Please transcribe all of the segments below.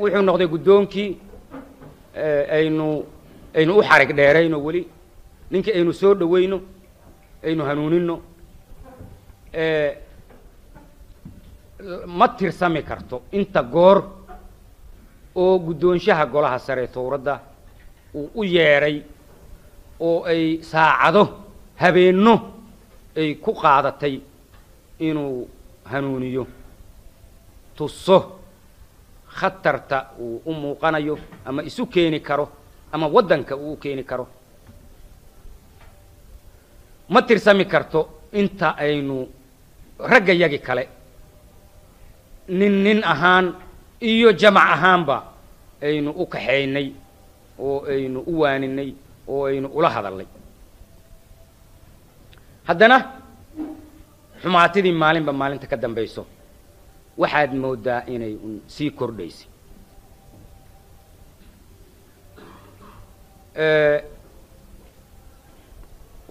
wuxuu noqday guddoonkii aynu u xarig dheerayno weli ninkii aynu soo dhawayno aynu hanuuninno ma tirsami karto inta goor oo guddoonshaha golaha sare towradda uu u yeedhay oo ay saacado habeenno ay ku qaadatay inuu hanuuniyo tuso khatarta uu u muuqanayo ama isu keeni karo ama waddanka uu u keeni karo ma tirsami karto inta aynu raggayagi kale nin ahaan iyo jamac ahaanba aynu u kaxaynay oo aynu u waaninay oo aynu ula hadalnay haddana xumaatidii maalinba maalinta ka dambayso waxaad moodaa inay sii kordhaysay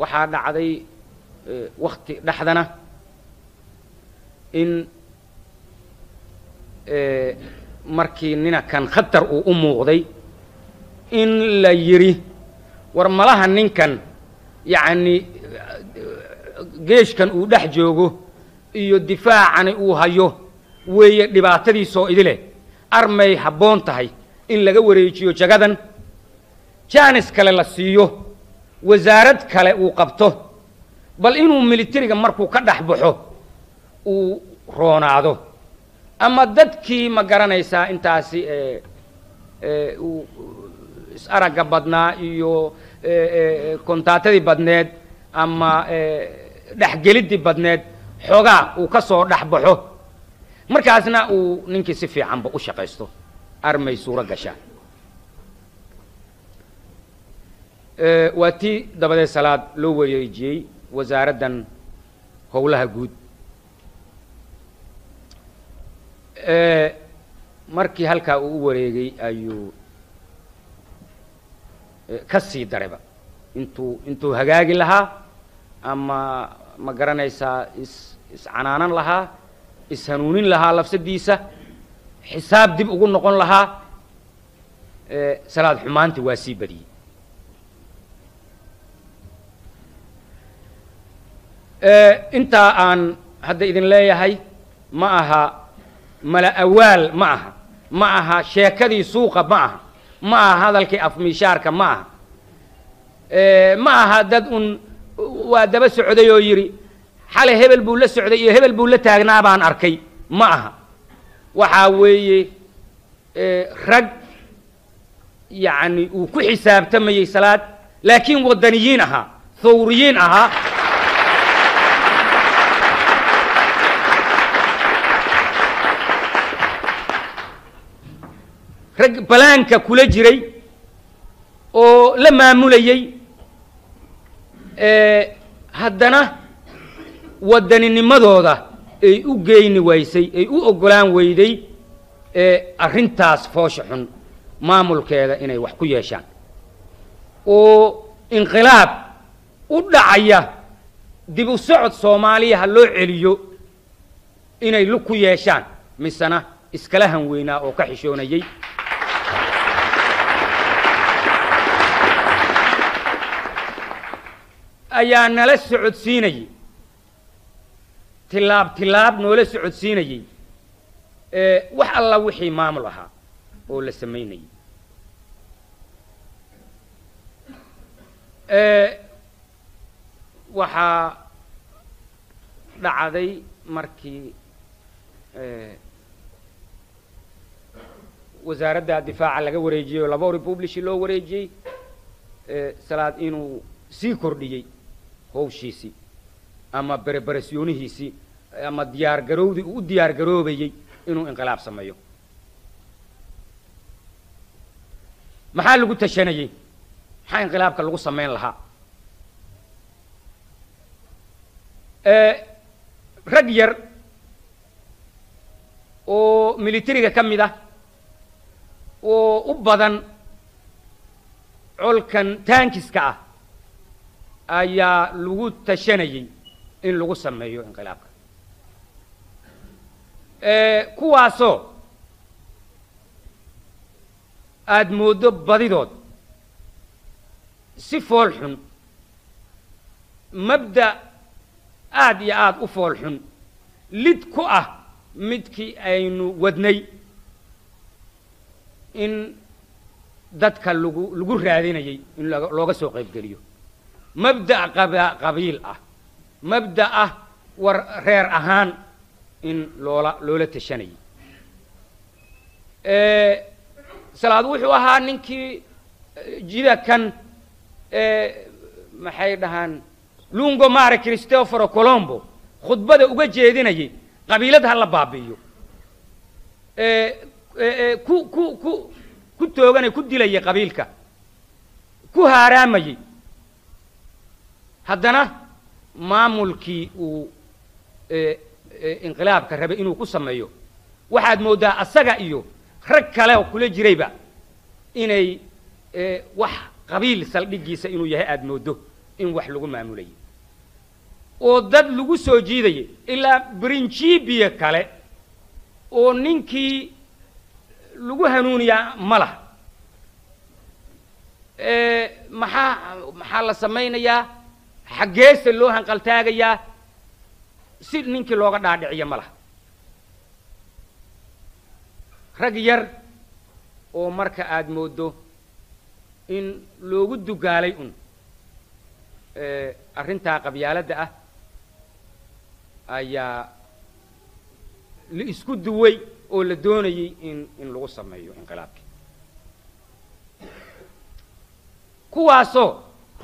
waxaa dhacday wakti dhexdana in markii ninakan khatar uu u muuqday in la yidhi war malaha ninkan yacni geeshkan uu dhex joogo iyo difaacani uu hayo weeye dhibaatadiisoo idileh armay habboon tahay in laga wareejiyo jagadan jaanis kale la siiyo wasaarad kale uu qabto bal inuu militariga markuu ka dhex baxo uu roonaado ama dadkii ma garanaysaa intaasi uu is-aragga badnaa iyo kontaatadii badneed ama dhexgeliddii badneed xoogaa uu ka soo dhex baxo markaasna uu ninkii si fiicanba u shaqaysto armay suuro gashaa waa tii dabadeed salaad loo wareejiyey wasaaraddan howlaha guud markii halkaa uu u wareegay ayuu ka sii darayba intuu hagaagi lahaa ama ma garanaysaa iscanaanan lahaa ishanuunin lahaa lafsadiisa xisaab dib ugu noqon lahaa salaad xumaanti waa sii badiyey intaa aan hadda idin leeyahay ma aha mala awaal ma aha sheekadii suuqa ma aha ma aha hadalkii afmiishaarka ma aha ma aha dad waa daba socday oo yidhi xalay hebel buu la socday iyo hebel buu la taagnaa baan arkay ma aha waxaa weeye rag yacni uu ku xisaabtamayey salaad laakiin waddaniyiin ahaa thawriyiin ahaa rag balaanka kula jiray oo la maamulayey haddana waddaninimadooda ay u geyni waysay ay u oggolaan weyday arrintaas foosha xun maamulkeeda inay wax ku yeeshaan oo inqilaab u dhacaya dib u socod soomaaliya ha loo celiyo inay lug ku yeeshaan misena iskala hanweynaa oo ka xishoonayey ayaa nala socodsiinayey tilaab noola socodsiinayey wax alla wixii maamul ahaa oo la samaynayey waxaa dhacday markii wasaaradda difaaca laga wareejiyey oo laba republishi loo wareejiyey salaad inuu sii kordhiyey howshiisii ama bereberesyoonihiisii ama diyaargarowdii uu u diyaargaroobayey inuu inqilaab sameeyo maxaa lagu tashanayey maxaa inqilaabka lagu samayn lahaa rag yar oo militariga ka mid ah oo u badan colkan taankiska ah ayaa lagu tashanayey in lagu sameeyo inqilaabka kuwaasoo aad mooddo badidood si fool xun mabda aad iyo aad u fool xun lid ku ah midkii aynu wadnay in dadka lagu raadinayay in looga soo qaybgeliyo mabda' qabiil ah mabda' ah war reer ahaan in loola tashanayay salaad wuxuu ahaa ninkii jida kan maxay dhahaan lungomare Cristoforo Colombo khudbada uga jeedinayay qabiilada ha la baabi'iyo ku tooganay ku dilayay qabiilka ku haaraamayay haddana maamulkii uu inqilaabka rabay inuu ku sameeyo waxaad mooddaa asaga iyo rag kale oo kula jirayba inay wax qabiil saldhigiisa inuu yahay aad mooddo in wax lagu maamulayay oo dad lagu soo jiidayay ilaa brinjibiya kale oo ninkii lagu hanuuniyaa ma laha maxaa la samaynayaa xaggeese loo hanqaltaagayaa si ninkii looga dhaadhiciyo ma laha rag yar oo marka aad mooddo in loogu dugaalay un arrintaa qabyaaladda ah ayaa la isku duway oo la doonayay in lagu sameeyo inqilaabkii kuwaasoo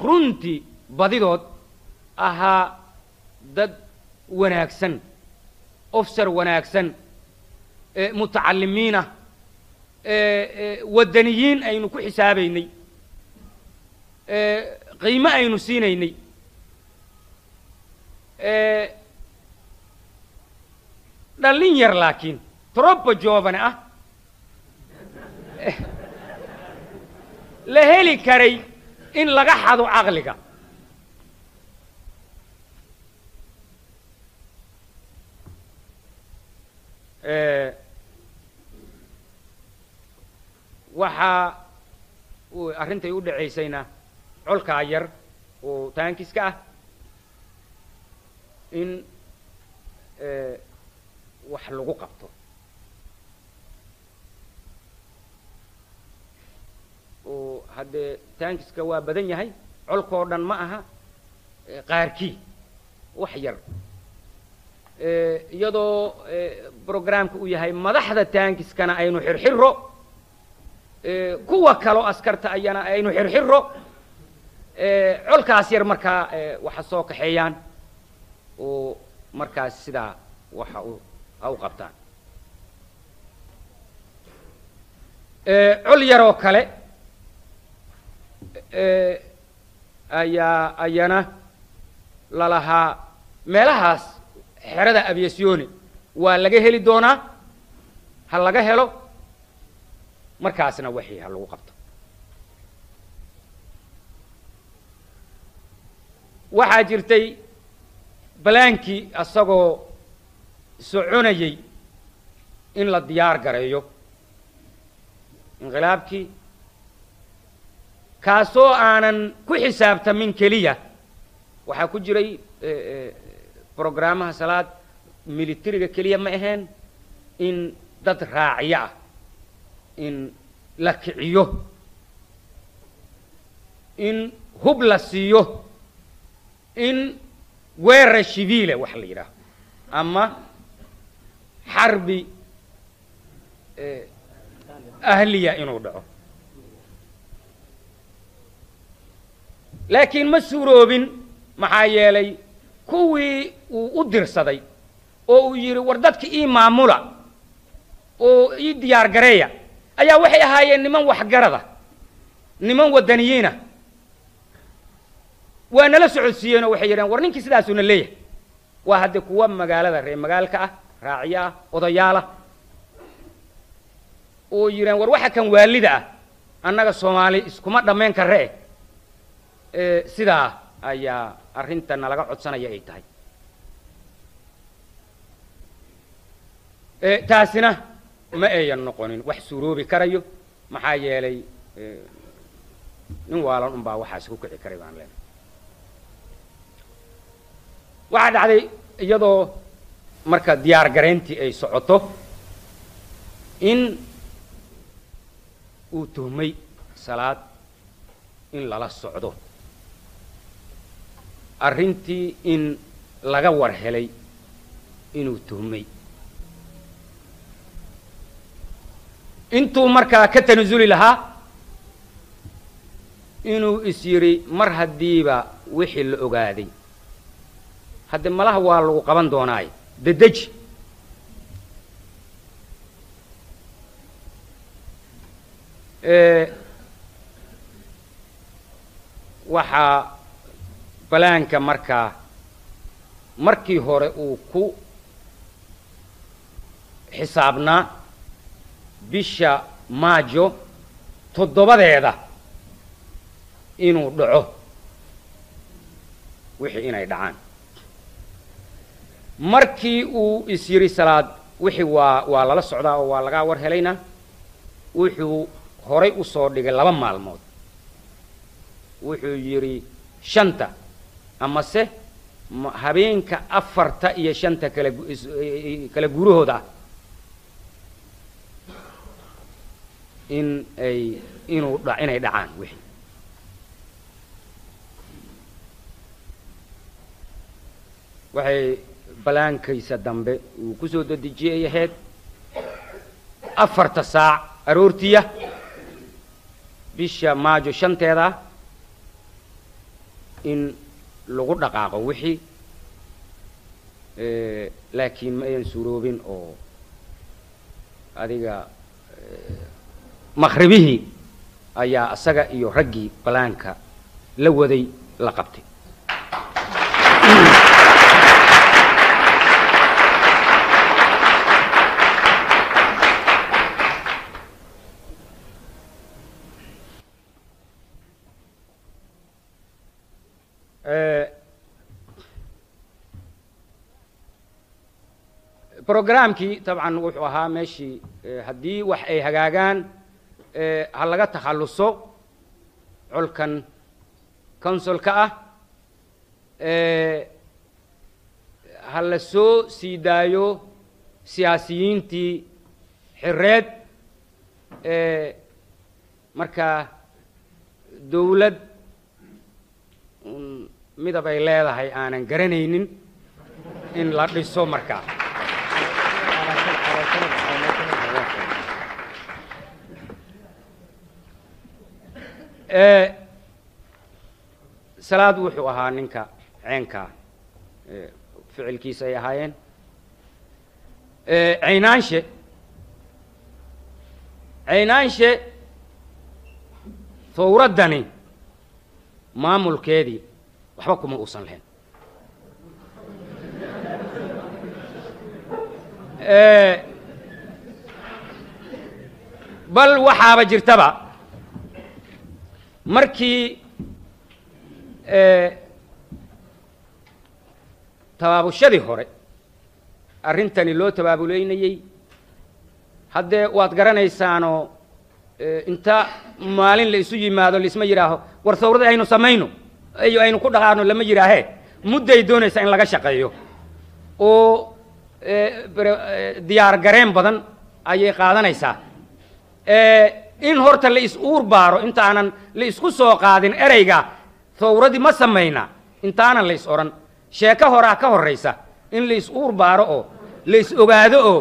runtii badidood ahaa dad wanaagsan ofsar wanaagsan mutacalimiinah waddaniyiin aynu ku xisaabaynay qiimo aynu siinaynay dhallin yar laakiin troppo giovane ah la heli karay in laga xado caqliga waxaa arrintay u dhacaysayna colkaa yar oo taankiska ah in wax lagu qabto oo haddee taankiska waa badan yahay colkoo dhan ma aha qaarkii wax yar iyadoo programka uu yahay madaxda taankiskana aynu xirxiro kuwa kaloo askarta ayana aynu xirxiro colkaas yar markaa waxa soo kaxeeyaan oo markaas sidaa waxa ha u qabtaan col yaroo kale ayana lalahaa meelahaas xerada aviacione waa laga heli doonaa ha laga helo markaasna wixii ha lagu qabto waxaa jirtay balaankii asagoo soconayay in la diyaar gareeyo inqilaabkii kaasoo aanan ku xisaabtamin keliya waxaa ku jiray programmaha salaad militariga keliya ma ahayn in dad raaciyo ah in la kiciyo in hub la siiyo in weerar shibiile wax la yidhaaho ama xarbi ahliya inuu dhaco laakiin ma suuroobin maxaa yeelay kuwii uu u dirsaday oo uu yidhi war dadka ii maamula oo ii diyaar gareeya ayaa waxay ahaayeen niman waxgarada niman waddaniyiina waa nala socodsiiyeen oo waxay yidhahen war ninkii sidaasuna leeyahay waa haddee kuwa magaalada reer magaalka ah raaciyo ah odayaalah oo yidhahen war waxa kan waalida ah annaga soomaali iskuma dhammayn karre sidaa ayaa arrinta nalaga codsanaya ay tahay taasina ma ayan noqonin wax suuroobi karayo maxaa yeelay nin waalan unbaa waxaas ku kici karay baan leenahay waxaa dhacday iyadoo marka diyaar garayntii ay socoto in uu tuhmay salaad in lala socdo arrintii in laga war helay inuu tuhmay intuu markaa ka tanasuli lahaa inuu is yidhi mar haddiiba wixii la ogaaday hadde malaha waa lagu qaban doonaaye dedeji waxaa balaanka markaa markii hore uu ku xisaabnaa bisha maajo 7 inuu dhaco wixii inay dhacaan markii uu is yiri salaad wixii waa lala socdaa oo waa laga war helayna wuxuu horay u soo dhigay 2 maalmood wuxuu yiri 5 ama se habeenka 4 iyo 5 kala gurahooda inay dhacaan wixii waxay balaankaysa dambe uu ku soo dedejiyay ahayd 4 saac aroortiya bisha maajo 5teeda in lagu dhaqaaqo wixii laakiin ma ayan suuroobin oo adiga maqribihii ayaa asaga iyo raggii balaanka la waday la qabtay برنامجي طبعا وحوها ماشي هدي وح أي هجاجان هلا جت تخلصوا علكن كونسول كأ هلا سو سيدايو سياسيين تي حريت مركا دولة ميدا بيلاده هاي أنا جرنينين إن لا رسوا مركا salaad wuxuu ahaa ninka ceenka ficilkiisa ay ahaayeen caynaanshe fawraddani maamulkeedii waxba kuma uusan lahayn bal waxaaba jirtaba markii tabaabushadii hore arrintani loo tabaabuleynayay haddee waad garanaysaanoo inta maalin la isu yimaado laisma yidhaaho war sawrada aynu samayno aynu ku dhaqaano lama yidhaahee mudday doonaysaa in laga shaqeeyo oo diyaar gareen badan ayay qaadanaysaa in horta la is uur baaro intaanan la isku soo qaadin ereyga thawradii ma samayna intaanan la is oran sheeko horaa ka horraysa in la is uur baaro oo la is ogaado oo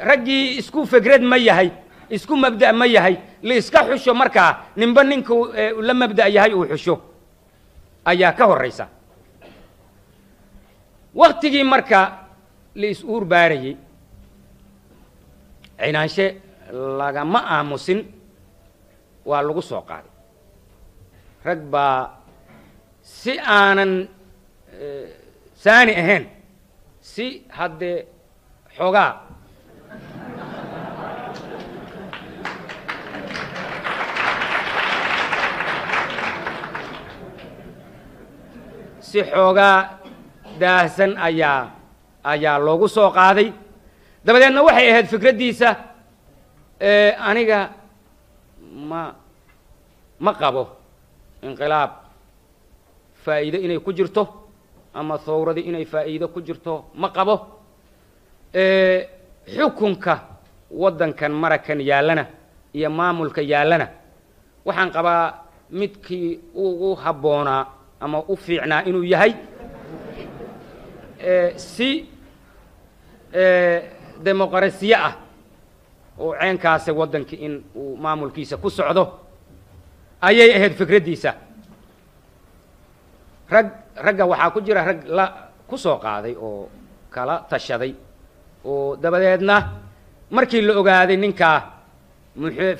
raggii isku fikrad ma yahay isku mabda' ma yahay la iska xusho markaa ninba ninku la mabda' yahay uu xusho ayaa ka horraysa waqtigii marka la is uur baarayay caynaanshe lagama aamusin waa lagu soo qaaday rag baa si aanan saani ahayn si haddee xoogaa si xoogaa daahsan ayaa ayaa loogu soo qaaday dabadeedna waxay ahayd fikraddiisa aniga ma qabo inqilaab faa'iido inay ku jirto ama thawradii inay faa'iido ku jirto ma qabo xukunka waddankan marakan yaallana iyo maamulka yaallana waxaan qabaa midkii ugu habboonaa ama u fiicnaa inuu yahay si demoqrasiye ah oo ceenkaasi waddanka in uu maamulkiisa ku socdo ayay ahayd fikraddiisa ragga waxaa ku jira rag la ku soo qaaday oo kala tashaday oo dabadeedna markii la ogaaday ninkaa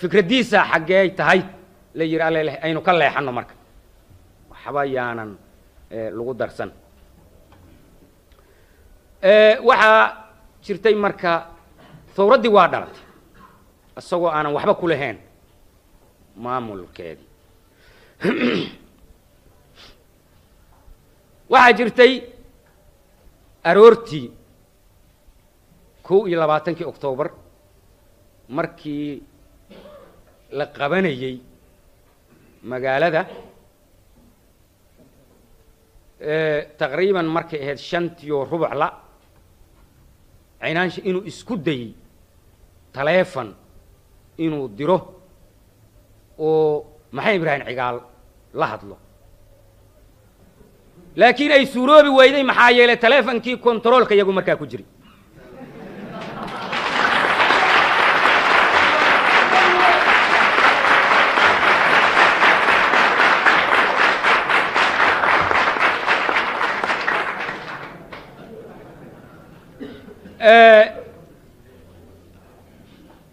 fikraddiisa xaggee tahay la yidhi alle aynu ka leexanno marka waxba yaanan lagu darsan waxaa jirtay marka thawraddii waa dhalatay isagoo aanan waxba ku lahayn maamulkeedii waxaa jirtay aroortii 21 Oktoobar markii la qabanayay magaalada taqriiban markay ahayd 5:15 la Caynaansha inuu isku dayay taleefon inuu diro oo maxay Ibrahim Cigaal la hadlo laakiin ay suuroobi weyday maxaa yeelay taleefonkii kontaroolka iyagu markaa ku jiray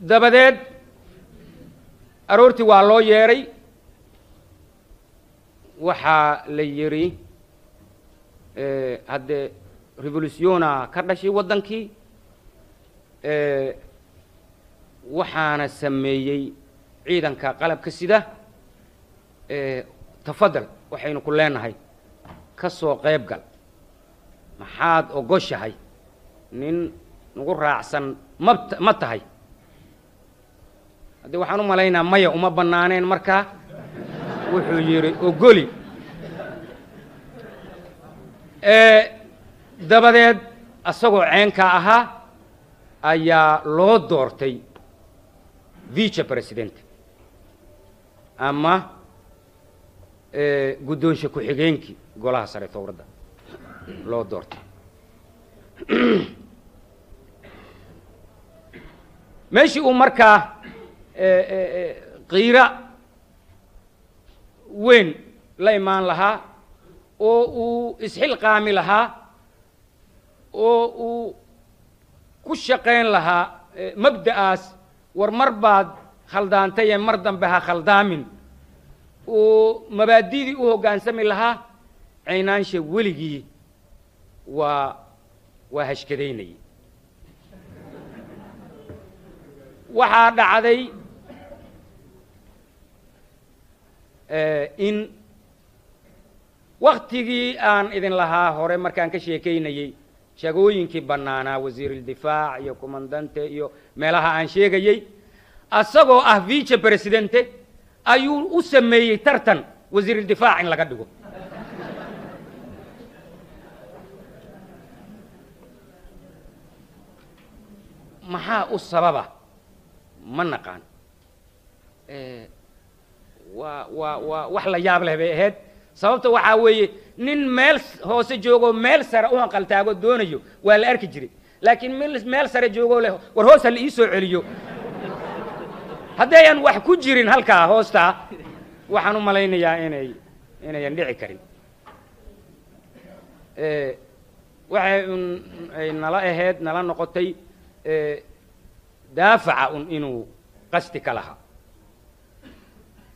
dabadeed aroortii waa loo yeeray waxaa la yidhi haddee revolutiona ka dhashay waddankii waxaana sameeyey ciidanka qalabka sida tafadal waxaynu ku leenahay ka soo qayb gal maxaad ogoshahay nin nagu raacsan ma tahay haddii waxaan u malaynaa maya uma bannaaneen markaa wuxuu yidhi ogoli dabadeed asagoo ceenka ahaa ayaa loo doortay vice president ama guddoonshe ku-xigeenkii golaha sare thawradda loo doortay meeshii uu markaa qiira weyn la imaan lahaa oo uu isxilqaami lahaa oo uu ku shaqayn lahaa mabda'aas war mar baad khaldaantay mar dambe ha khaldaamin oo mabaadidii u hoggaansami lahaa Caynaansha weligii waa hashkadaynayay waxaa dhacday in waktigii aan idin lahaa hore markaan ka sheekaynayay shaqooyinkii bannaanaa wasiirildifaac iyo komandante iyo meelaha aan sheegayay asagoo ah vice presidente ayuu u sameeyey tartan wasiirildifaac in laga dhigo maxaa u sababa ma naqaan waa wax la yaab leh bay ahayd sababta waxaa weeye nin meel hoose joogo meel sare u hanqaltaago doonayo waa la arki jiray laakiin meel sare joogo leh war hoos ha la ii soo celiyo haddayaan wax ku jirin halkaa hoostaa waxaan u malaynayaa inayan dhici karin waxay ay nala ahayd nala noqotay daafaca inuu qasti ka lahaa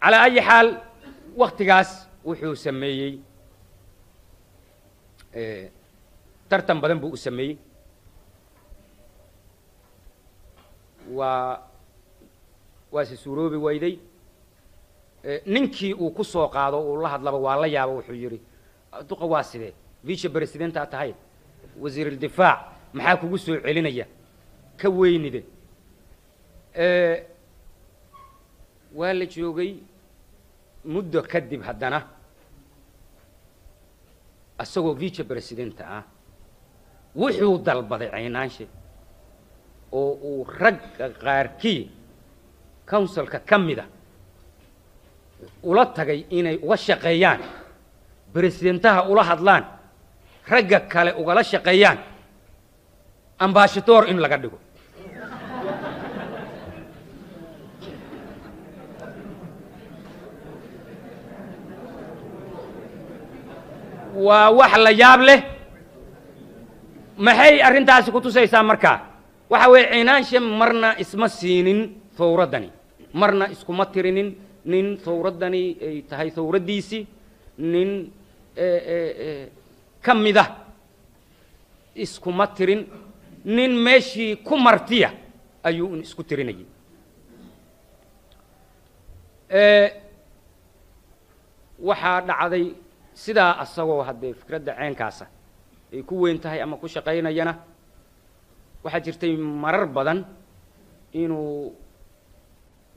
calaa ayi xaal waktigaas wuxuu sameeyey tartan badan buu u sameeyey waa si suuroobi wayday ninkii uu ku soo qaado uu la hadlaba waa la yaaba wuxuu yidhi duqa waa sidee vice presidentaa tahay wasiirildifaac maxaa kugu soo celinaya ka weynide waa la joogay muddo kadib haddana asagoo vice presidenta ah wuxuu dalbaday caynaanshe oo uu ragga qaarkii councilka ka mida ula tagay inay uga shaqeeyaan presidentaha ula hadlaan ragga kale ugala shaqeeyaan ambassador in laga dhigo waa wax la yaab leh maxay arrintaasi ku tusaysaa markaa waxa weeye caynaanshe marna isma siinin thawraddani marna iskuma tirinin nin thawraddani ay tahay thawraddiisii nin ka mida iskuma tirin nin meeshii ku martiya ayuu isku tirinayay waxaa dhacday sidaa asagoo haddee fikradda ceenkaasa ay ku weyn tahay ama ku shaqaynayana waxaa jirtay marar badan inuu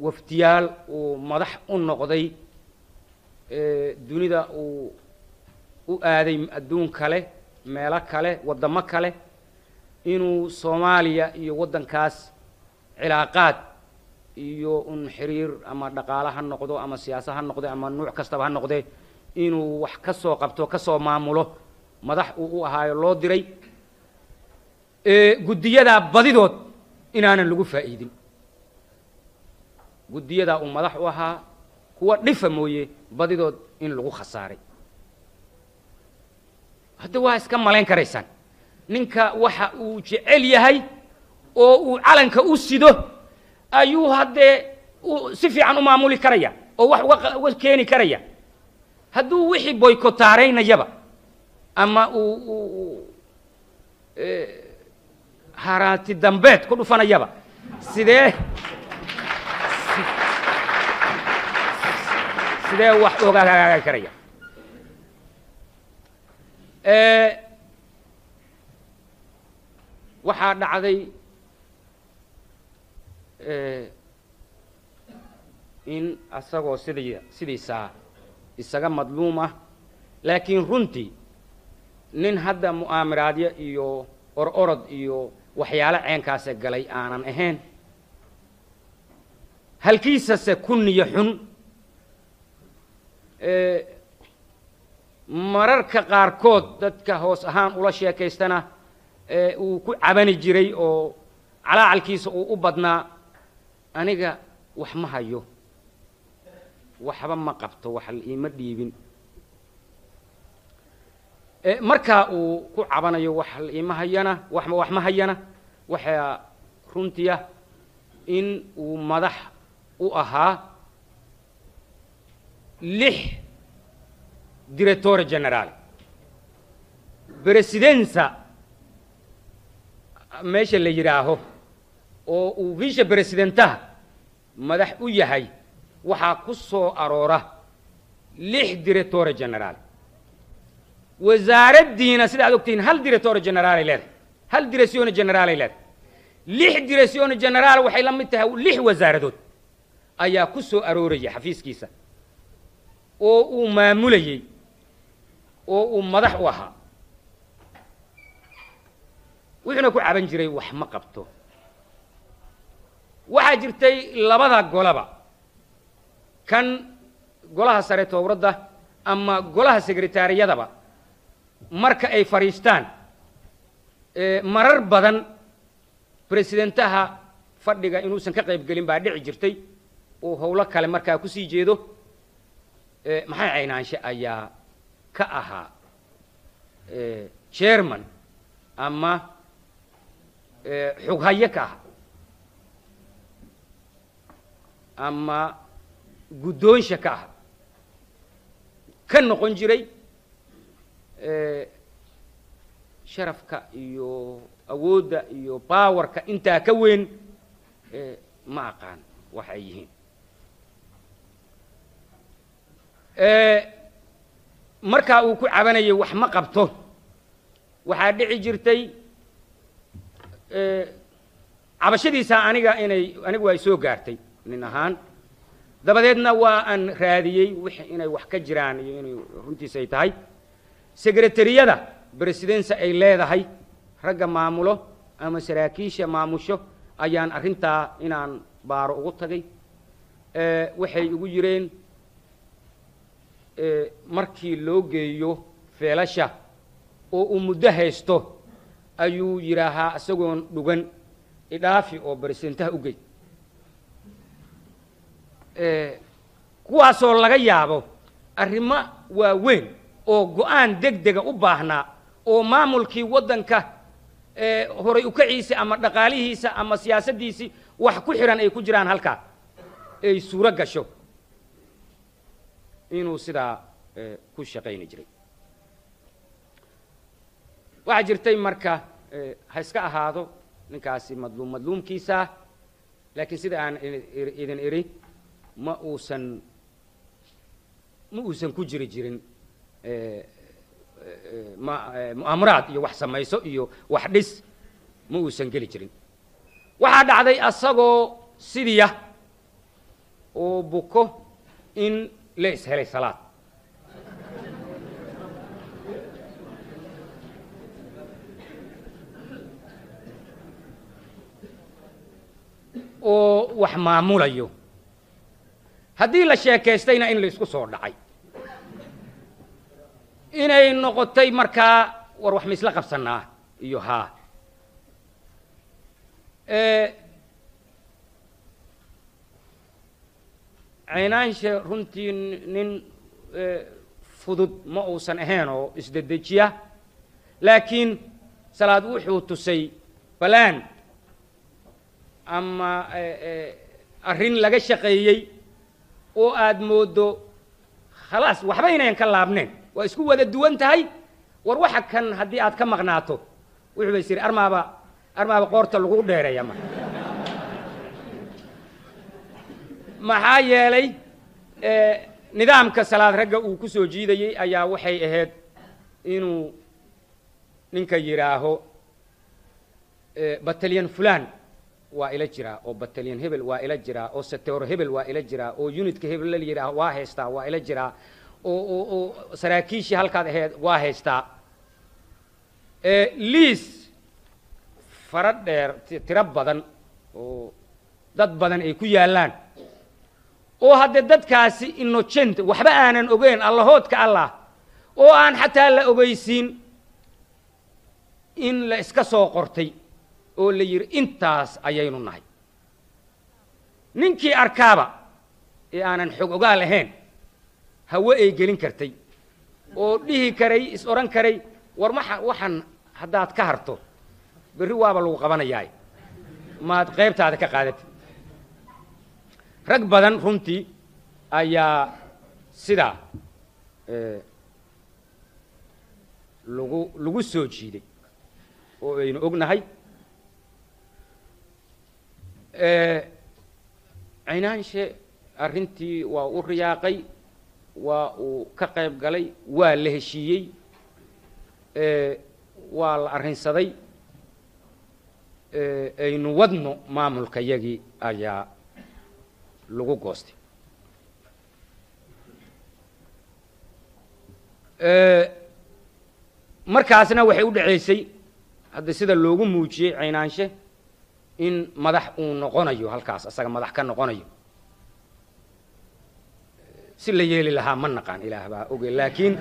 wafdiyaal uu madax u noqday dunida uu u aaday adduun kale meelo kale waddamo kale inuu soomaaliya iyo waddankaas cilaaqaad iyo un xiriir ama dhaqaale ha noqdo ama siyaasa ha noqdo ama nuuc kastaba ha noqdee inuu wax ka soo qabto ka soo maamulo madax uu u ahaayo loo diray guddiyadaa badidood inaanan lagu faa'iidin guddiyadaa uu madax u ahaa kuwa dhifa mooye badidood in lagu khasaaray hadda waa iska malayn karaysaan ninka waxa uu jecel yahay oo uu calanka u sido ayuu haddee si fiican u maamuli karaya oo wax uga keeni karaya hadduu wixii boykotaaraynayaba ama uu haraati dambeed ku dhufanayaba sidee wax ogaa karaya waxaa dhacday in asagoo sidiisaa isaga madluum ah laakiin runtii nin hadda mu'aamiraadyo iyo orod iyo waxyaalo ceenkaasa galay aanan ahayn halkiisase kunniyo xun mararka qaarkood dadka hoos ahaan ula sheekaystana uu ku cabani jiray oo calaacalkiisa uu u badnaa aniga wax ma hayo waxba ma qabto wax iima dhiibin markaa uu ku cabanayo wax iima hayana wax ma hayana waxaa runtiya in uu madax u ahaa 6 direttore generale presidenza meesha la yidhaaho oo uu vice presidentaha madax u yahay waxaa ku soo aroora 6 direttore generale wasaaraddiina sida aad ogtihiin hal direttore generale leedahay hal direzione generale leedahay 6 direzione generale waxay la mid tahay 6 wasaaradood ayaa ku soo arooraya xafiiskiisa oo uu maamulayay oo uu madax u ahaa wuxuuna ku caban jiray wax ma qabto waxaa jirtay labada golaba kan golaha sare towradda ama golaha sekretariyadaba marka ay fariistaan marar badan presidentaha fadhiga inuusan ka qayb gelin baa dhici jirtay oo howlo kale markaa ku sii jeedo maxay caynaanshe ayaa ka ahaa chairman ama xoghaye ka aha ama guddoonsha ka aha ka noqon jiray sharafka iyo awoodda iyo baawarka intaa ka weyn ma aqaan waxay yihiin markaa uu ku cabanayay wax ma qabto waxaa dhici jirtay cabashadiisa anigu ay soo gaartay nin ahaan dabadeedna waa aan raadiyey wixii inay wax ka jiraan iyo inay runtiisa ay tahay sekretariyada presidency ay leedahay ragga maamulo ama saraakiisha maamusho ayaan arrintaa inaan baaro ugu tagay waxay ugu yireen markii loo geeyo feelasha oo uu muddo haysto ayuu yidhaahaa isagoon dhugan idhaafi oo barisentaha u gey kuwaasoo laga yaabo arrimo waaweyn oo go'aan degdega u baahnaa oo maamulkii waddanka horay u kaciisa ama dhaqaalihiisa ama siyaasaddiisii wax ku xihan ay ku jiraan halkaa ay suuro gasho inuu sidaa ku shaqayni jiray waxaa jirtay marka ha iska ahaado ninkaasi madluumkiisaa laakiin sida aan idin idhi ma uusan ku jiri jirin mu'aamaraad iyo wax samayso iyo wax dhis ma uusan geli jirin waxaa dhacday asagoo sidiya oo buko in la ishelay salaad oo wax maamulayo haddii la sheekaystayna in la isku soo dhacay inay noqotay markaa war wax ma isla qabsanaa iyo haa caynaansha runtii nin fudud ma uusan ahayn oo isdedejiya laakiin salaad wuxuu tusay balaan ama arrin laga shaqeeyey oo aad moodo khalaas waxba inayn ka laabneen waa isku wada duwan tahay war waxa kan haddii aad ka maqnaato wuxuu bay siri armaaba qoorta lagu dheereeya maxaa yeelay nidaamka salaad ragga uu ku soo jiidayey ayaa waxay ahayd inuu ninka yidhaaho batalyan fulan waa ila jiraa oo batalyan hebel waa ila jiraa oo sector hebel waa ila jiraa oo unitka hebel la yidhaaho waa haystaa waa ila jiraa oo saraakiishii halkaad ahayd waa haystaa liis fara dheer tiro badan oo dad badan ay ku yaallaan oo haddee dadkaasi innocent waxba aanan ogeyn allahoodka allah oo aan xataa la ogeysiin in la iska soo qortay oo la yidhi intaas ayaynu nahay ninkii arkaaba ee aanan xog ogaal ahayn hawe ay gelin kartay oo dhihi karay is odhan karay war waxaan haddaad ka harto berri waaba lagu qabanayaa maad qaybtaada ka qaadatid rag badan runtii ayaa sidaa lagu soo jiiday oo aynu ognahay caynaanshe arrintii waa u riyaaqay waa uu ka qayb galay waa la heshiiyey waa la arrinsaday aynu wadno maamulka yagii ayaa lagu goostay markaasna waxay u dhaceysay hadda sida loogu muujiyey caynaanshe in madax uu noqonayo halkaas asaga madax ka noqonayo si la yeeli lahaa ma naqaan ilaah baa oge laakiin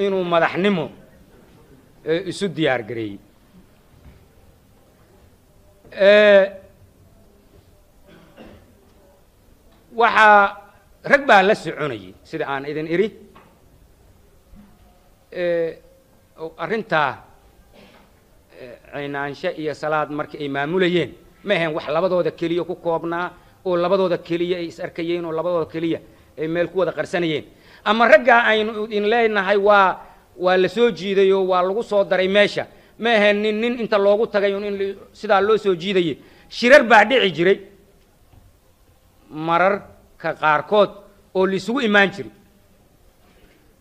inuu madaxnimo isu diyaar gareeyey waxaa rag baa la soconayay sida aan idin idhi arrintaa caynaanshe iyo salaad markii ay maamulayeen ma ahayn wax labadooda keliya ku koobnaa oo labadooda keliya ay is arkayeen oo labadooda keliya ay meel ku wada qarsanayeen ama raggaa aynu idin leenahay waa la soo jiiday oo waa lagu soo daray meesha ma ahayn nin inta loogu tagay in sidaa loo soo jiidayay shirar baa dhici jiray mararka qaarkood oo laisugu imaan jiray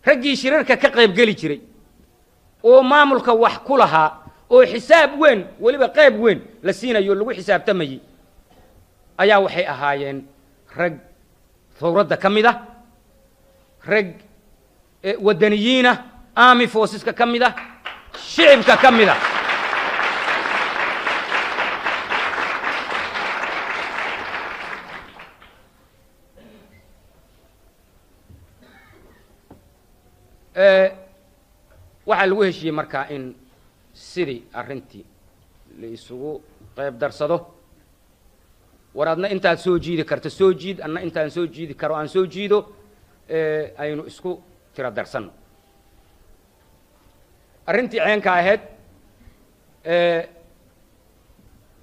raggii shirarka ka qayb geli jiray oo maamulka wax ku lahaa oo xisaab weyn waliba qayb weyn la siinayo lagu xisaabtamayay ayaa waxay ahaayeen rag thawradda ka mid ah rag wadaniyiina army forceska ka mid ah shicibka ka mid ah waxaa lagu heshiiyey markaa in sidii arrintii la isugu qayb darsado war adna intaad soo jiidi karto soo jiid anna intaan soo jiidi karo aan soo jiido aynu isku tiro darsanno arrintii ceenka ahayd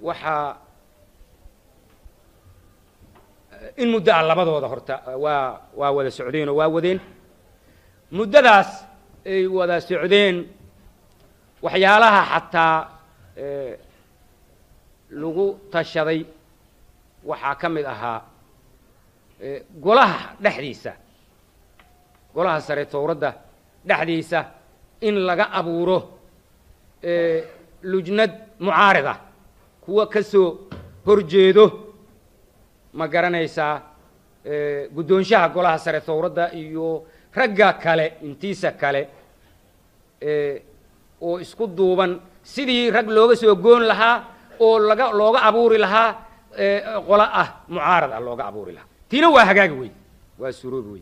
waxaa in muddo ah labadooda horta waa wada socdeen oo waa wadeen muddadaas ay wada socdeen waxyaalaha xataa lagu tashaday waxaa ka mid ahaa golaha dhexdiisa golaha sare tawradda dhexdiisa in laga abuuro lujnad mucaarida kuwa ka soo horjeedo ma garanaysaa guddoonshaha golaha sare tawradda iyo ragga kale intiisa kale oo isku duuban sidii rag looga soo goon lahaa oo looga abuuri lahaa qola ah mucaarad ah looga abuuri lahaa tiina waa hagaagi wey waa suroobi wey